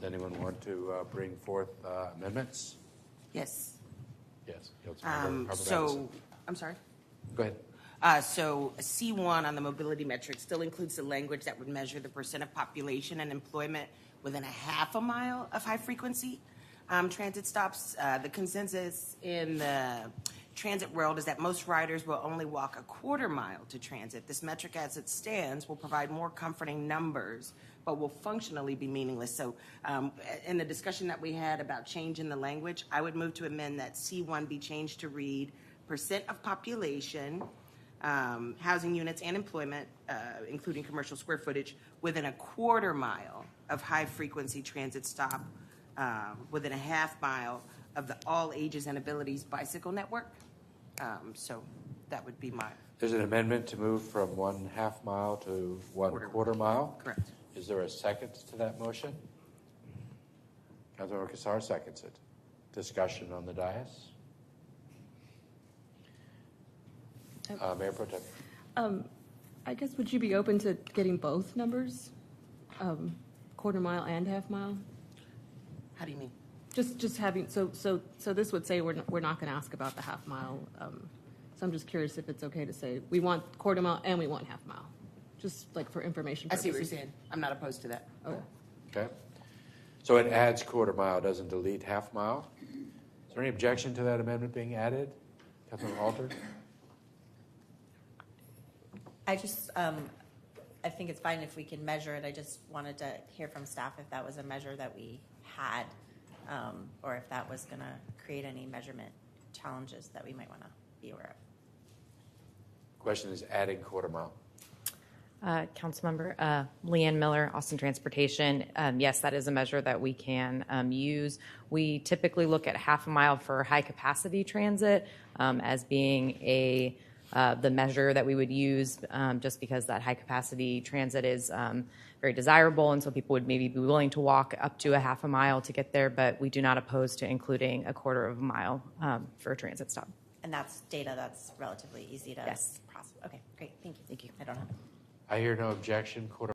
Does anyone want to bring forth amendments? Yes. Yes. Harper-Madison. So, I'm sorry? Go ahead. So C1 on the mobility metric still includes the language that would measure the percent of population and employment within a half a mile of high-frequency transit stops. The consensus in the transit world is that most riders will only walk a quarter mile to transit. This metric as it stands will provide more comforting numbers, but will functionally be meaningless. So in the discussion that we had about changing the language, I would move to amend that C1 be changed to read percent of population, housing units and employment, including commercial square footage, within a quarter mile of high-frequency transit stop, within a half mile of the all ages and abilities bicycle network. So that would be my. There's an amendment to move from 1/2 mile to one quarter mile. Correct. Is there a second to that motion? Councilmember Cassar seconds it. Discussion on the dais. Mayor Pro Tem. I guess, would you be open to getting both numbers, quarter mile and half mile? How do you mean? Just having, so this would say we're not going to ask about the half mile. So I'm just curious if it's okay to say we want quarter mile and we want half mile, just like for information I purposes. see what you're saying. I'm not opposed to that. Okay. Okay. So it adds quarter mile, doesn't delete half mile. Is there any objection to that amendment being added? Councilmember Halter? I just, I think it's fine if we can measure it. I just wanted to hear from staff if that was a measure that we had, or if that was going to create any measurement challenges that we might want to be aware of. Question is adding quarter mile. Councilmember Leanne Miller, Austin Transportation. Yes, that is a measure that we can use. We typically look at half a mile for high capacity transit as being the measure that we would use, just because that high capacity transit is very desirable, and so people would maybe be willing to walk up to a half a mile to get there, but we do not oppose to including a quarter of a mile for a transit stop. And that's data that's relatively easy to Yes. process. Okay, great. Thank you. Thank you. I don't have. I hear no objection. Quarter